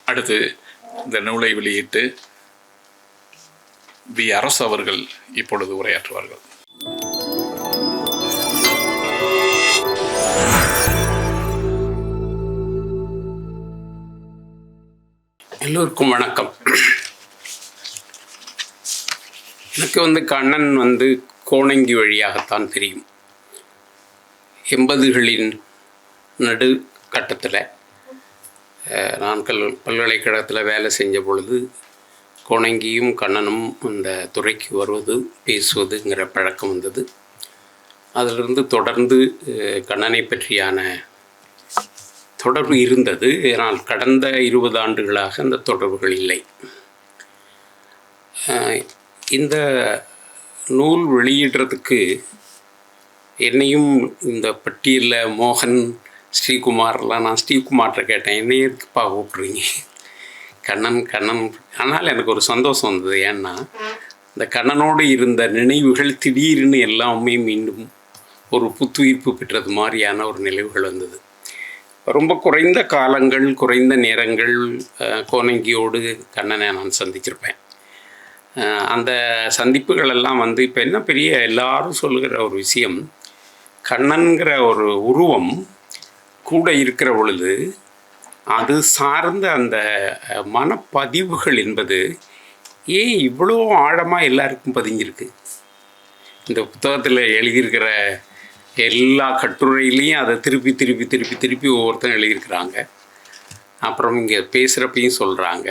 அடுத்து இந்த நூலை வெளியிட்டு வி அரசு அவர்கள் இப்பொழுது உரையாற்றுவார்கள். எல்லோருக்கும் வணக்கம். எனக்கு கண்ணன் கோணங்கி வழியாகத்தான் தெரியும். 80களின் நடு கட்டத்தில் நான் பல்கலைக்கழகத்தில் வேலை செஞ்ச பொழுது கோணங்கியும் கண்ணனும் அந்த துறைக்கு வருவது பேசுவதுங்கிற பழக்கம் வந்தது. அதிலிருந்து தொடர்ந்து கண்ணனை பற்றியான தொடர்பு இருந்தது. ஆனால் கடந்த 20 ஆண்டுகளாக அந்த தொடர்புகள் இல்லை. இந்த நூல் வெளியிடுறதுக்கு என்னையும் இந்த பட்டியலில் மோகன், ஸ்ரீகுமார்லாம், நான் ஸ்ரீகுமார்கிட்ட கேட்டேன், என்னையே எதுக்குப்பா கூப்பிட்றீங்க, கண்ணன். ஆனால் எனக்கு ஒரு சந்தோஷம் வந்தது. ஏன்னா இந்த கண்ணனோடு இருந்த நினைவுகள் திடீர்னு எல்லாமே மீண்டும் ஒரு புத்துயிர்ப்பு பெற்றது மாதிரியான ஒரு நினைவுகள் வந்தது. ரொம்ப குறைந்த காலங்கள், குறைந்த நேரங்கள் கோணங்கியோடு கண்ணனை நான் சந்திச்சிருப்பேன். அந்த சந்திப்புகள் எல்லாம் இப்போ என்ன பெரிய எல்லாரும் சொல்லுகிற ஒரு விஷயம், கண்ணன்கிற ஒரு உருவம் கூட இருக்கிற பொழுது அது சார்ந்த அந்த மனப்பதிவுகள் என்பது ஏன் இவ்வளோ ஆழமாக எல்லாருக்கும் பதிஞ்சிருக்கு. இந்த புத்தகத்தில் எழுதியிருக்கிற எல்லா கட்டுரையிலையும் அதை திருப்பி திருப்பி திருப்பி திருப்பி ஒவ்வொருத்தரும் எழுதியிருக்கிறாங்க. அப்புறம் இங்கே பேசுகிறப்பையும் சொல்கிறாங்க.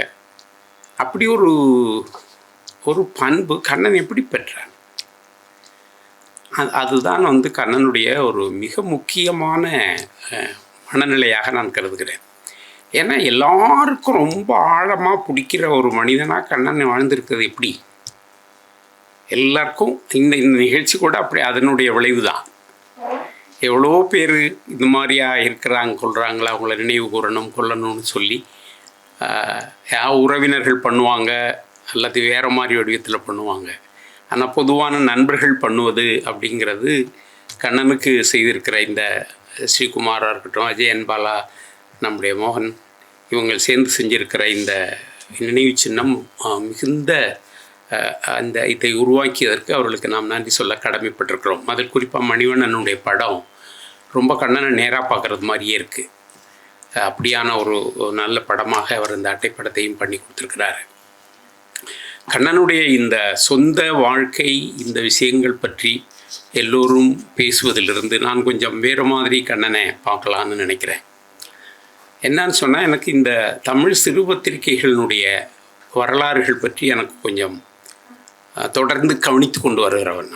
அப்படி ஒரு பண்பு கண்ணன் எப்படி பெற்றான்? அதுதான் கண்ணனுடைய ஒரு மிக முக்கியமான மனநிலையாக நான் கருதுகிறேன். ஏன்னா எல்லாருக்கும் ரொம்ப ஆழமாக பிடிக்கிற ஒரு மனிதனாக கண்ணன் வாழ்ந்திருக்கிறது எப்படி? எல்லாருக்கும் இந்த நிகழ்ச்சி கூட அப்படி அதனுடைய விளைவு தான். எவ்வளோ பேர் இது மாதிரியா கொள்கிறாங்களா, அவங்கள நினைவு கூறணும், கொல்லணும்னு சொல்லி உறவினர்கள் பண்ணுவாங்க, அல்லது வேறு மாதிரி வடிவத்தில் பண்ணுவாங்க. ஆனால் பொதுவான நண்பர்கள் பண்ணுவது அப்படிங்கிறது கண்ணனுக்கு செய்திருக்கிற இந்த ஸ்ரீகுமாராக இருக்கட்டும், அஜயன் பாலா, நம்முடைய மோகன், இவங்க சேர்ந்து செஞ்சிருக்கிற இந்த நினைவு சின்னம் மிகுந்த இதை உருவாக்கியதற்கு அவர்களுக்கு நாம் நன்றி சொல்ல கடமைப்பட்டிருக்கிறோம். அதில் குறிப்பாக மணிவண்ணனுடைய படம் ரொம்ப கண்ணனை நேராக பார்க்குறது மாதிரியே இருக்குது. அப்படியான ஒரு நல்ல படமாக அவர் இந்த அட்டைப்படத்தையும் பண்ணி கொடுத்துருக்கிறாரு. கண்ணனுடைய இந்த சொந்த வாழ்க்கை, இந்த விஷயங்கள் பற்றி எல்லோரும் பேசுவதிலிருந்து நான் கொஞ்சம் வேறு மாதிரி கண்ணனை பார்க்கலான்னு நினைக்கிறேன். என்னன்னு சொன்னால், எனக்கு இந்த தமிழ் சிறுபத்திரிகைகளினுடைய வரலாறுகள் பற்றி எனக்கு கொஞ்சம் தொடர்ந்து கவனித்து கொண்டு வருகிறவன்.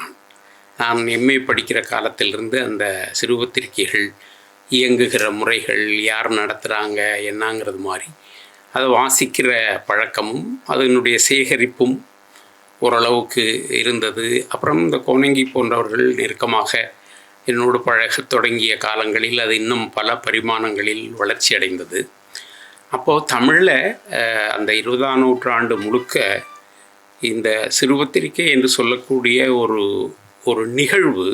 நான் எம்ஏ படிக்கிற காலத்திலிருந்து அந்த சிறுபத்திரிகைகள் இயங்குகிற முறைகள், யார் நடத்துகிறாங்க என்னங்கிறது மாதிரி அதை வாசிக்கிற பழக்கமும் அதனுடைய சேகரிப்பும் ஓரளவுக்கு இருந்தது. அப்புறம் இந்த கோணங்கி போன்றவர்கள் நெருக்கமாக என்னோடு பழக தொடங்கிய காலங்களில் அது இன்னும் பல பரிமாணங்களில் வளர்ச்சி அடைந்தது. அப்போது தமிழில் அந்த 20ஆம் நூற்றாண்டு முழுக்க இந்த சிறுபத்திரிகை என்று சொல்லக்கூடிய ஒரு நிகழ்வு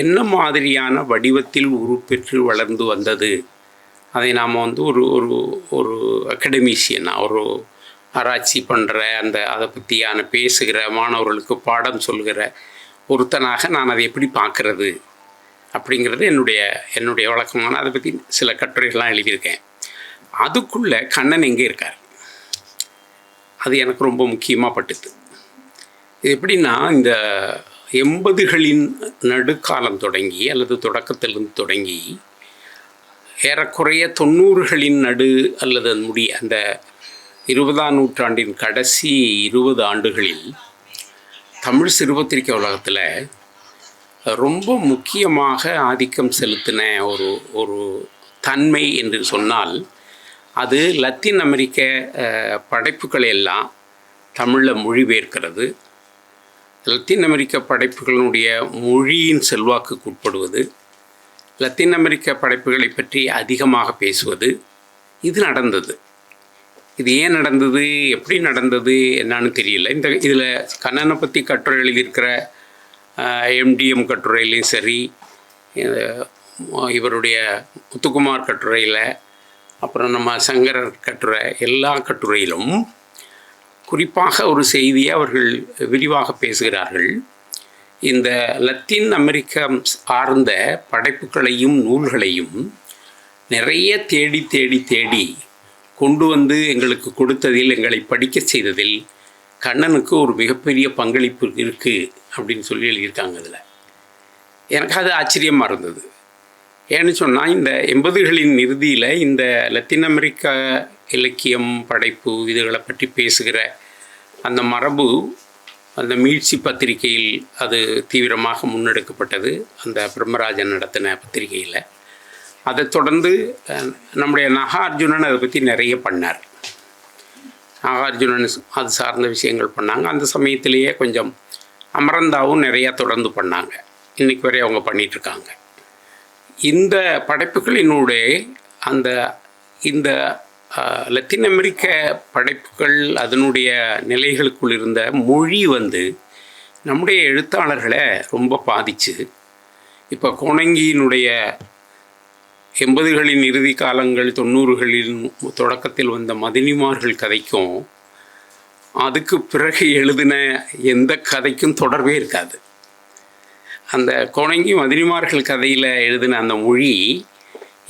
என்ன மாதிரியான வடிவத்தில் உருப்பெற்று வளர்ந்து வந்தது, அதை நாம் ஒரு அகடமிஷியனாக, ஒரு ஆராய்ச்சி பண்ணுற, அதை பற்றியான பேசுகிற, மாணவர்களுக்கு பாடம் சொல்கிற ஒருத்தனாக நான் அதை எப்படி பார்க்குறது அப்படிங்கிறது என்னுடைய வழக்கமான, அதை பற்றி சில கட்டுரைகள்லாம் எழுதியிருக்கேன். அதுக்குள்ளே கண்ணன் எங்கே இருக்கார், அது எனக்கு ரொம்ப முக்கியமாக பட்டுது. இது எப்படின்னா, இந்த 80களின் நடுக்காலம் தொடங்கி அல்லது தொடக்கத்திலிருந்து தொடங்கி ஏறக்குறைய 90களின் நடு அல்லது அந்த 20ஆம் நூற்றாண்டின் கடைசி 20 ஆண்டுகளில் தமிழ் சிறுபத்திரிகை உலகத்தில் ரொம்ப முக்கியமாக ஆதிக்கம் செலுத்தின ஒரு தன்மை என்று சொன்னால் அது லத்தீன் அமெரிக்க படைப்புகளை எல்லாம் தமிழில் மொழிபெயர்க்கிறது, லத்தீன் அமெரிக்க படைப்புகளினுடைய மொழியின் செல்வாக்குக்கு உட்படுவது, லத்தீன் அமெரிக்க படைப்புகளை பற்றி அதிகமாக பேசுவது, இது நடந்தது. இது ஏன் நடந்தது, எப்படி நடந்தது என்னன்னு தெரியல. இதில் கண்ணனை பற்றி கட்டுரை எழுதியிருக்கிற எம்டிஎம் கட்டுரையிலையும் சரி, இவருடைய முத்துக்குமார் கட்டுரையில், அப்புறம் நம்ம சங்கரர் கட்டுரை, எல்லா கட்டுரையிலும் குறிப்பாக ஒரு செய்தியை அவர்கள் விரிவாக பேசுகிறார்கள். இந்த லத்தீன் அமெரிக்கா சார்ந்த படைப்புகளையும் நூல்களையும் நிறைய தேடி தேடி தேடி கொண்டு வந்து எங்களுக்கு கொடுத்ததில், எங்களை படிக்க செய்ததில் கண்ணனுக்கு ஒரு மிகப்பெரிய பங்களிப்பு இருக்குது அப்படின்னு சொல்லி எழுதியிருக்காங்க. அதில் எனக்கு அது ஆச்சரியமாக இருந்தது. ஏன்னு சொன்னால், இந்த 80களின் இறுதியில் இந்த லத்தீன் அமெரிக்கா இலக்கியம் படைப்பு இதுகளை பற்றி பேசுகிற அந்த மரபு அந்த மீட்சி பத்திரிகையில் அது தீவிரமாக முன்னெடுக்கப்பட்டது, அந்த பிரம்மராஜன் நடத்தின பத்திரிகையில். அதை தொடர்ந்து நம்முடைய நாகார்ஜுனன் அதை பற்றி நிறைய பண்ணார். நாகார்ஜுனன் அது சார்ந்த விஷயங்கள் பண்ணாங்க. அந்த சமயத்திலேயே கொஞ்சம் அமரந்தாவும் நிறையா தொடர்ந்து பண்ணாங்க. இன்றைக்கு வரை அவங்க பண்ணிகிட்ருக்காங்க. இந்த படைப்புகளினுடைய இந்த லத்தீன் அமெரிக்க படைப்புகள் அதனுடைய நிலைகளுக்குள் இருந்த மொழி நம்முடைய எழுத்தாளர்களை ரொம்ப பாதிச்சு. இப்போ கோணங்கியினுடைய 80களின் இறுதி காலங்கள் 90களின் தொடக்கத்தில் வந்த மதினிமார்கள் கதைக்கும் அதுக்கு பிறகு எழுதின எந்த கதைக்கும் தொடர்பே இருக்காது. அந்த கோணங்கி மதினிமார்கள் கதையில் எழுதின அந்த மொழி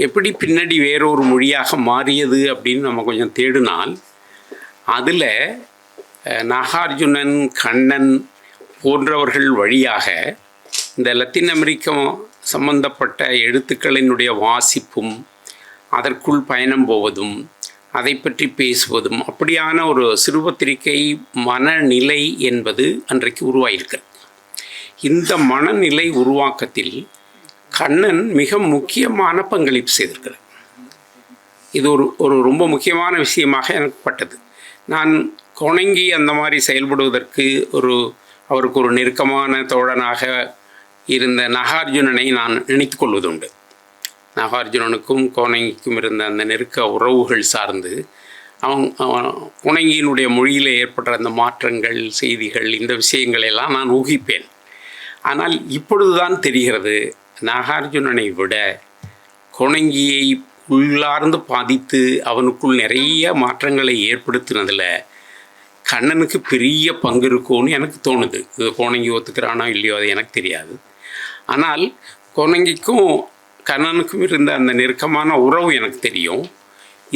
எப்படி பின்னாடி வேறொரு மொழியாக மாறியது அப்படின்னு நம்ம கொஞ்சம் தேடினால், அதில் நாகார்ஜுனன், கண்ணன் போன்றவர்கள் வழியாக இந்த லத்தீன் அமெரிக்க சம்பந்தப்பட்ட எழுத்துக்களினுடைய வாசிப்பும் அதற்குள் பயணம் போவதும் அதை பற்றி பேசுவதும் அப்படியான ஒரு சிறுபத்திரிகை மனநிலை என்பது அன்றைக்கு உருவாயிருக்கிறது. இந்த மனநிலை உருவாக்கத்தில் கண்ணன் மிக முக்கியமான பங்களிப்பு செய்திருக்கிறார். இது ஒரு ரொம்ப முக்கியமான விஷயமாக எனக்கு பட்டது. நான் கோணங்கி அந்த மாதிரி செயல்படுவதற்கு அவருக்கு ஒரு நெருக்கமான தோழனாக இருந்த நாகார்ஜுனனை நான் நினைத்து கொள்வதுண்டு. நாகார்ஜுனனுக்கும் கோணங்கிக்கும் இருந்த அந்த நெருக்க உறவுகள் சார்ந்து கோணங்கியினுடைய மொழியில் ஏற்பட்ட அந்த மாற்றங்கள், செய்திகள், இந்த விஷயங்களெல்லாம் நான் ஊகிப்பேன். ஆனால் இப்பொழுதுதான் தெரிகிறது, நாகார்ஜுனனை விட கோணங்கியை உள்ளார்ந்து பாதித்து அவனுக்குள் நிறைய மாற்றங்களை ஏற்படுத்தினதில் கண்ணனுக்கு பெரிய பங்கு இருக்கும்னு எனக்கு தோணுது. இது கோணங்கி ஒத்துக்கிறானோ இல்லையோ அது எனக்கு தெரியாது. ஆனால் கோணங்கிக்கும் கண்ணனுக்கும் இருந்த அந்த நெருக்கமான உறவு எனக்கு தெரியும்.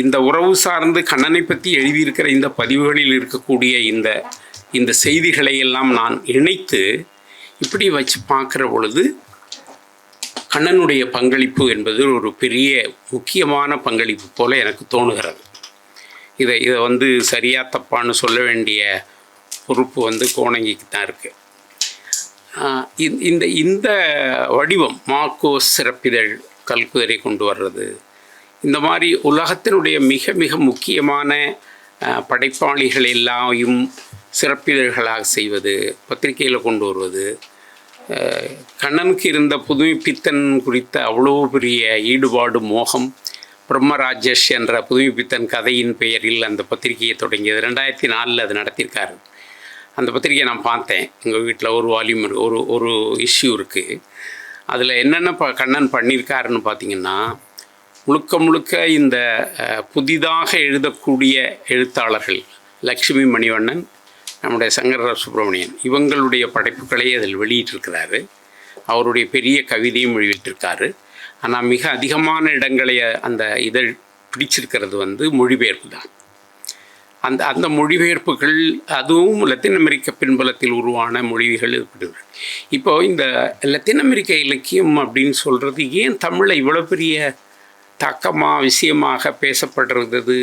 இந்த உறவு சார்ந்து கண்ணனை பற்றி எழுதியிருக்கிற இந்த பதிவுகளில் இருக்கக்கூடிய இந்த செய்திகளை எல்லாம் நான் இணைத்து இப்படி வச்சு பார்க்குற பொழுது கண்ணனுடைய பங்களிப்பு என்பது ஒரு பெரிய முக்கியமான பங்களிப்பு போல் எனக்கு தோணுகிறது. இதை சரியா தப்பான்னு சொல்ல வேண்டிய பொறுப்பு கோணங்கிக்கு தான் இருக்குது. இந்த வடிவம் மார்க்கோஸ் சிறப்பிதழ் கல்குதிரை கொண்டு வர்றது, இந்த மாதிரி உலகத்தினுடைய மிக மிக முக்கியமான படைப்பாளிகள் எல்லாரையும் சிறப்பிதழ்களாக செய்வது, பத்திரிகையில் கொண்டு வருவது, கண்ணனுக்கு இருந்த புதுமைப்பித்தன் குறித்த அவ்வளோ பெரிய ஈடுபாடு, மோகம், பிரம்மராஜேஷ் என்ற புதுமைப்பித்தன் கதையின் பெயரில் அந்த பத்திரிகையை தொடங்கியது. 2004 அது நடத்தியிருக்காரு. அந்த பத்திரிகையை நான் பார்த்தேன். எங்கள் வீட்டில் ஒரு வால்யூம் ஒரு இஷ்யூ இருக்குது. அதில் என்னென்ன கண்ணன் பண்ணியிருக்காருன்னு பார்த்திங்கன்னா, முழுக்க இந்த புதிதாக எழுதக்கூடிய எழுத்தாளர்கள் லக்ஷ்மி மணிவண்ணன், நம்முடைய சங்கர சுப்பிரமணியன், இவங்களுடைய படைப்புகளை அதில் வெளியிட்டிருக்கிறாரு. அவருடைய பெரிய கவிதையும் வெளியிட்டிருக்காரு. ஆனால் மிக அதிகமான இடங்களை அந்த இதழ் பிடிச்சிருக்கிறது மொழிபெயர்ப்பு தான். அந்த மொழிபெயர்ப்புகள் அதுவும் லத்தீன் அமெரிக்க பின்புலத்தில் உருவான மொழிகள் ஏற்படுது. இப்போது இந்த லத்தீன் அமெரிக்க இலக்கியம் அப்படின்னு சொல்கிறது ஏன் தமிழை இவ்வளோ பெரிய தாக்கமாக விஷயமாக பேசப்படுறது,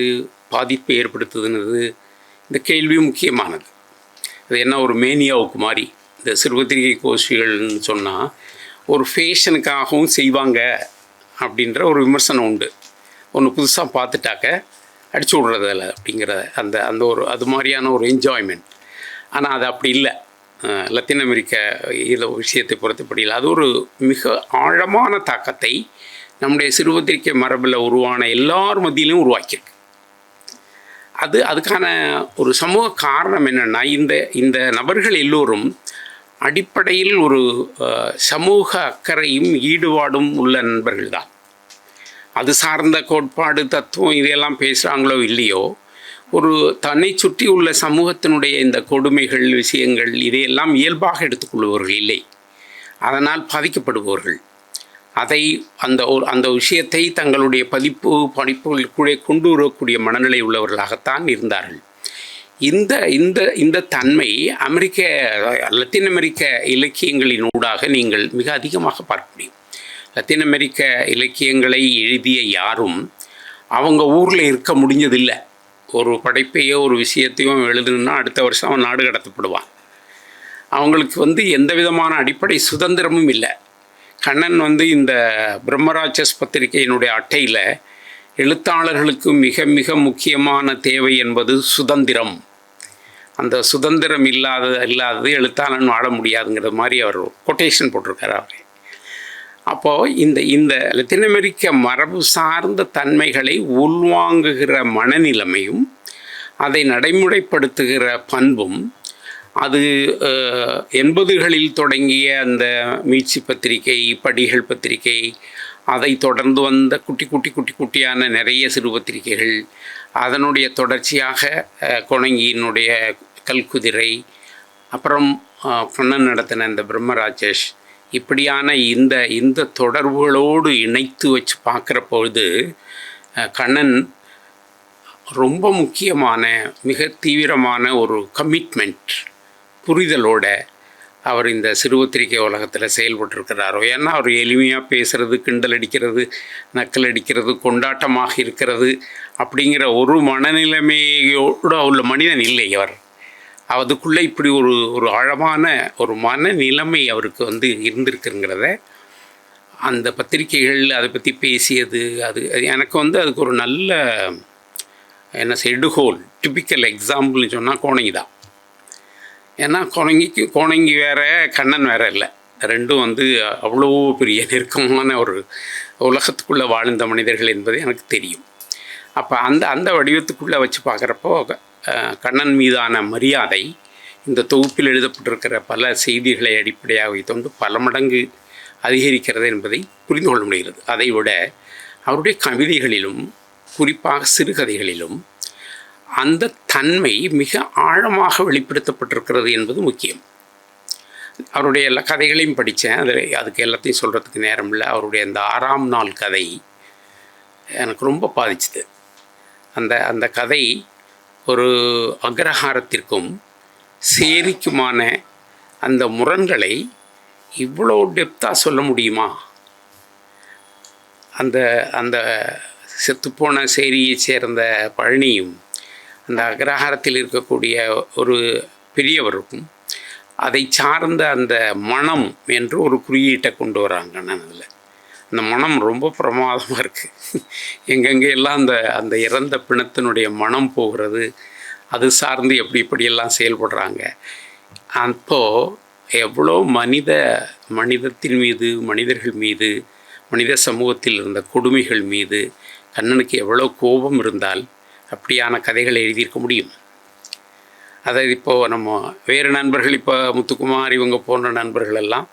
பாதிப்பை ஏற்படுத்துதுன்றது இந்த கேள்வி முக்கியமானது. அது என்ன ஒரு மேனியாவுக்கு மாதிரி இந்த சிறுபத்திரிகை கோஷ்டிகள்னு சொன்னால் ஒரு ஃபேஷனுக்காகவும் செய்வாங்க அப்படின்ற ஒரு விமர்சனம் உண்டு. ஒன்று புதுசாக பார்த்துட்டாக்க அடிச்சு விட்றதில்ல அப்படிங்கிற அந்த ஒரு அது மாதிரியான ஒரு என்ஜாய்மெண்ட். ஆனால் அது அப்படி இல்லை. லத்தீன் அமெரிக்க விஷயத்தை பொறுத்தப்படி இல்லை. அது ஒரு மிக ஆழமான தாக்கத்தை நம்முடைய சிறுபத்திரிக்கை மரபில் உருவான எல்லார் மத்தியிலும் உருவாக்கியிருக்கு. அதுக்கான ஒரு சமூக காரணம் என்னென்னா, இந்த நபர்கள் எல்லோரும் அடிப்படையில் ஒரு சமூக அக்கறையும் ஈடுபாடும் உள்ள நண்பர்கள் தான். அது சார்ந்த கோட்பாடு தத்துவம் இதையெல்லாம் பேசுகிறாங்களோ இல்லையோ, ஒரு தன்னை சுற்றி உள்ள சமூகத்தினுடைய இந்த கொடுமைகள் விஷயங்கள் இதையெல்லாம் இயல்பாக எடுத்துக்கொள்பவர்கள் இல்லை. அதனால் பாதிக்கப்படுபவர்கள் அதை அந்த விஷயத்தை தங்களுடைய படிப்புகளுக்குள்ளே கொண்டு வரக்கூடிய மனநிலை உள்ளவர்களாகத்தான் இருந்தார்கள். இந்த இந்த இந்த தன்மை லத்தீன் அமெரிக்க இலக்கியங்களின் ஊடாக நீங்கள் மிக அதிகமாக பார்க்க முடியும். லத்தீன் அமெரிக்க இலக்கியங்களை எழுதிய யாரும் அவங்க ஊரில் இருக்க முடிஞ்சதில்லை. ஒரு படைப்பையோ ஒரு விஷயத்தையோ எழுதுனா அடுத்த வருஷம் அவன் நாடு கடத்தப்படுவான். அவங்களுக்கு எந்த விதமான அடிப்படை சுதந்திரமும் இல்லை. கண்ணன் இந்த பிரம்மராட்சஸ் பத்திரிகையினுடைய அட்டையில் எழுத்தாளர்களுக்கு மிக மிக முக்கியமான தேவை என்பது சுதந்திரம். அந்த சுதந்திரம் இல்லாதது எழுத்தாளன் வாழ முடியாதுங்கிற மாதிரி அவர் கொட்டேஷன் போட்டிருக்கார் அவர். அப்போது இந்த லத்தீன் அமெரிக்க மரபு சார்ந்த தன்மைகளை உள்வாங்குகிற மனநிலைமையும் அதை நடைமுறைப்படுத்துகிற பண்பும் அது 80களில் தொடங்கிய அந்த மீட்சி பத்திரிகை, படிகள் பத்திரிகை, அதை தொடர்ந்து வந்த குட்டியான நிறைய சிறு பத்திரிகைகள், அதனுடைய தொடர்ச்சியாக கொணங்கியினுடைய கல்குதிரை, அப்புறம் கண்ணன் நடத்தின இந்த பிரம்மராட்சஸ், இப்படியான இந்த தொடர்புகளோடு இணைத்து வச்சு பார்க்குற பொழுது கண்ணன் ரொம்ப முக்கியமான மிக தீவிரமான ஒரு கமிட்மெண்ட், புரிதலோட அவர் இந்த சிறுபத்திரிகை உலகத்தில் செயல்பட்டுருக்கிறாரோ. ஏன்னா அவர் எளிமையாக பேசுகிறது, கிண்டல் அடிக்கிறது, நக்கல் அடிக்கிறது, கொண்டாட்டமாக இருக்கிறது அப்படிங்கிற ஒரு மனநிலைமையோடு உள்ள மனிதன் இல்லை அவர். அதுக்குள்ளே இப்படி ஒரு ஆழமான ஒரு மனநிலைமை அவருக்கு இருந்திருக்குங்கிறத அந்த பத்திரிகைகள் அதை பற்றி பேசியது. அது எனக்கு அதுக்கு ஒரு நல்ல எடுகோல் டிப்பிக்கல் எக்ஸாம்பிள்னு சொன்னால் கோணங்கி தான். ஏன்னா கோணங்கி வேறு, கண்ணன் வேறு இல்லை. ரெண்டும் அவ்வளோ பெரிய நெருக்கமான ஒரு உலகத்துக்குள்ளே வாழ்ந்த மனிதர்கள் என்பது எனக்கு தெரியும். அப்போ அந்த வடிவத்துக்குள்ளே வச்சு பார்க்குறப்போ கண்ணன் மீதான மரியாதை இந்த தொகுப்பில் எழுதப்பட்டிருக்கிற பல செய்திகளை அடிப்படையாக வைத்துக்கொண்டு பல மடங்கு அதிகரிக்கிறது என்பதை புரிந்து கொள்ள முடிகிறது. அதை விட அவருடைய கவிதைகளிலும் குறிப்பாக சிறுகதைகளிலும் அந்த தன்மை மிக ஆழமாக வெளிப்படுத்தப்பட்டிருக்கிறது என்பது முக்கியம். அவருடைய எல்லா கதைகளையும் படித்தேன். அதுக்கு எல்லாத்தையும் சொல்கிறதுக்கு நேரம் இல்லை. அவருடைய அந்த 6ஆம் நாள் கதை எனக்கு ரொம்ப பாதிச்சுது. அந்த கதை ஒரு அக்ரஹாரத்திற்கும் சேரிக்குமான அந்த முரண்களை இவ்வளோ டெப்த்தாக சொல்ல முடியுமா? அந்த செத்துப்போன சேரியை சேர்ந்த பழனியும் அந்த அக்ரஹாரத்தில் இருக்கக்கூடிய ஒரு பெரியவருக்கும் அதை சார்ந்த அந்த மனம் என்று ஒரு குறியீட்டை கொண்டு வராங்க. அதில் அந்த மனம் ரொம்ப பிரமாதமாக இருக்குது. எங்கெங்கே எல்லாம் அந்த இறந்த பிணத்தினுடைய மனம் போகிறது, அது சார்ந்து எப்படியெல்லாம் செயல்படுறாங்க. அப்போது எவ்வளோ மனிதத்தின் மீது, மனிதர்கள் மீது, மனித சமூகத்தில் இருந்த கொடுமைகள் மீது கண்ணனுக்கு எவ்வளோ கோபம் இருந்தால் அப்படியான கதைகளை எழுதியிருக்க முடியும். அதாவது இப்போது நம்ம வேறு நண்பர்கள், இப்போ முத்துக்குமார் இவங்க போன்ற நண்பர்கள் எல்லாம்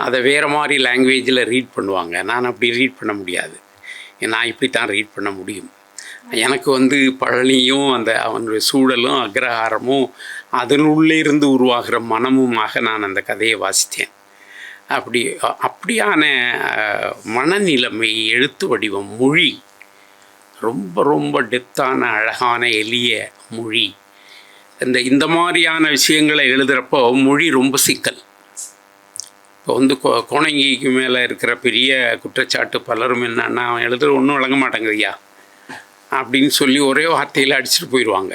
அதை வேறு மாதிரி லாங்குவேஜில் ரீட் பண்ணுவாங்க. நான் அப்படி ரீட் பண்ண முடியாது. நான் இப்படி தான் ரீட் பண்ண முடியும். எனக்கு பழனியும் அவனுடைய சூழலும் அக்ரஹாரமும் அதனுள்ளே இருந்து உருவாகிற மனமுமாக நான் அந்த கதையை வாசித்தேன். அப்படியான மனநிலைமை, எழுத்து வடிவம், மொழி ரொம்ப ரொம்ப டெப்த்தான அழகான எளிய மொழி. இந்த மாதிரியான விஷயங்களை எழுதுகிறப்போ மொழி ரொம்ப சிக்கல். இப்போ கோணங்கிக்கு மேலே இருக்கிற பெரிய குற்றச்சாட்டு பலரும் என்னன்னா, அவன் எழுதுகிற ஒன்றும் வழங்க மாட்டேங்குதுயா அப்படின்னு சொல்லி ஒரே வார்த்தையில் அடிச்சுட்டு போயிடுவாங்க.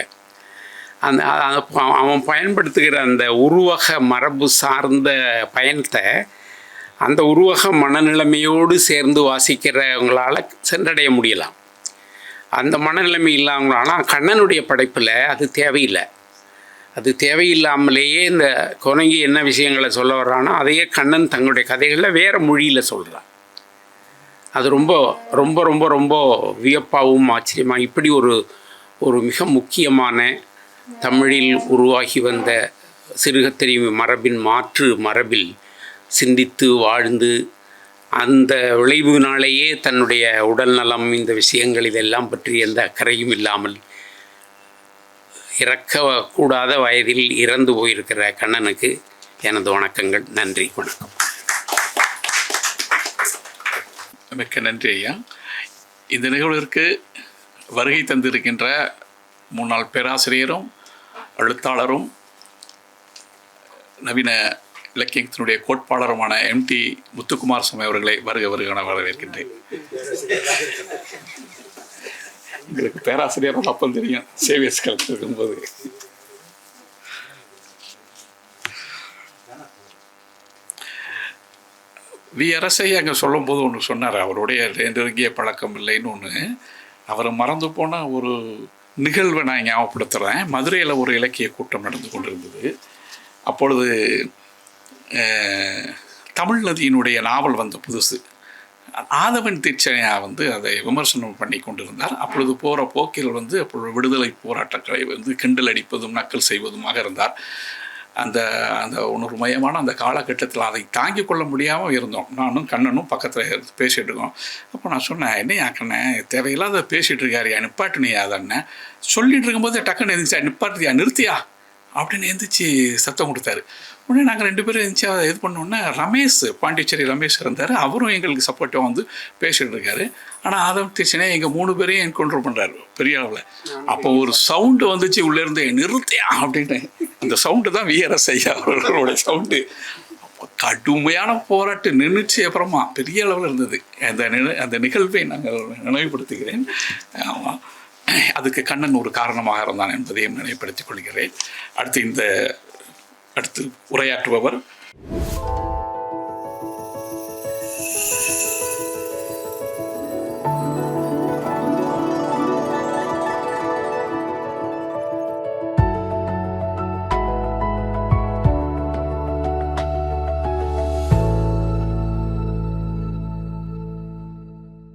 அவன் பயன்படுத்துகிற அந்த உருவக மரபு சார்ந்த பயணத்தை அந்த உருவக மனநிலைமையோடு சேர்ந்து வாசிக்கிறவங்களால் சென்றடைய முடியலாம். அந்த மனநிலைமை இல்லாமல். ஆனால் கண்ணனுடைய படைப்பில் அது தேவையில்லை. அது தேவையில்லாமலேயே இந்த கொணங்கி என்ன விஷயங்களை சொல்ல வர்றானோ அதையே கண்ணன் தங்களுடைய கதைகளில் வேறு மொழியில் சொல்கிறான். அது ரொம்ப ரொம்ப ரொம்ப ரொம்ப வியப்பாகவும் ஆச்சரியமாக இப்படி ஒரு மிக முக்கியமான தமிழில் உருவாகி வந்த சிறுகத்தறி மரபின் மாற்று மரபில் சிந்தித்து வாழ்ந்து அந்த விளைவுனாலேயே தன்னுடைய உடல் நலம் இந்த விஷயங்கள் இதெல்லாம் பற்றி எந்த அக்கறையும் இல்லாமல் இறக்கக்கூடாத வயதில் இறந்து போயிருக்கிற கண்ணனுக்கு எனது வணக்கங்கள். நன்றி, வணக்கம். மிக்க நன்றி ஐயா. இந்த நிகழ்விற்கு வருகை தந்திருக்கின்ற முன்னாள் பேராசிரியரும் எழுத்தாளரும் நவீன இலக்கியத்தினுடைய கோட்பாளருமான MT முத்துக்குமார் சாமி அவர்களை வருக வரவேற்கின்றேன். உங்களுக்கு பேராசிரியர் அப்பம் தெரியும், சேவியர்ஸ் கலந்து இருக்கும்போது. அரசை அங்கே சொல்லும்போது ஒன்று சொன்னார், அவருடைய நெருங்கிய பழக்கம் இல்லைன்னு ஒன்று. அவரை மறந்து போன ஒரு நிகழ்வை நான் ஞாபகப்படுத்துகிறேன். மதுரையில் ஒரு இலக்கிய கூட்டம் நடந்து கொண்டிருந்தது. அப்பொழுது தமிழ் நதியினுடைய நாவல் வந்த புதுசு. ஆதவன் தீட்சணையா அதை விமர்சனம் பண்ணி கொண்டிருந்தார். அப்பொழுது போகிற போக்கில் அப்பொழுது விடுதலை போராட்டங்களை கிண்டல் அடிப்பதும் நக்கல் செய்வதுமாக இருந்தார். அந்த அந்த உணர்வுமயமான அந்த காலகட்டத்தில் அதை தாங்கிக் கொள்ள முடியாமல் இருந்தோம். நானும் கண்ணனும் பக்கத்தில் பேசிகிட்டு இருக்கோம். அப்போ நான் சொன்னேன், என்னையா கண்ணன் தேவையில்லாத பேசிகிட்டு இருக்காரியா, நிப்பாட்டுனியா அதண்ணே சொல்லிகிட்டு இருக்கும்போது டக்குன்னு எழுந்திரிச்சா, நிப்பாட்டுதியா, நிறுத்தியா அப்படின்னு எழுந்திரிச்சு சத்தம் கொடுத்தாரு. உடனே நாங்கள் 2 பேரும் எழுந்திரிச்சு அதை இது பண்ணோன்னே ரமேஷ், பாண்டிச்சேரி ரமேஷ் இருந்தார். அவரும் எங்களுக்கு சப்போர்ட்டாக பேசிகிட்டு இருக்காரு. ஆனால் ஆதவன் தீட்சணையா எங்கள் 3 பேரையும் என்கவுண்டர் பண்ணுறாரு பெரிய அளவில். அப்போ ஒரு சவுண்டு வந்துச்சு உள்ளேருந்து, நிறுத்தியா அப்படின்னு. அந்த சவுண்டு தான் VRS ஐயா அவர்களோட சவுண்டு. கடுமையான போராட்டம் நின்றுச்சு. அப்புறமா பெரிய அளவில் இருந்தது. அந்த நிகழ்வை நாங்கள் நினைவுபடுத்துகிறேன். ஆமாம், அதுக்கு கண்ணன் ஒரு காரணமாக இருந்தான் என்பதையும் நினைவுபடுத்திக் கொள்கிறேன். அடுத்து உரையாற்றுபவர்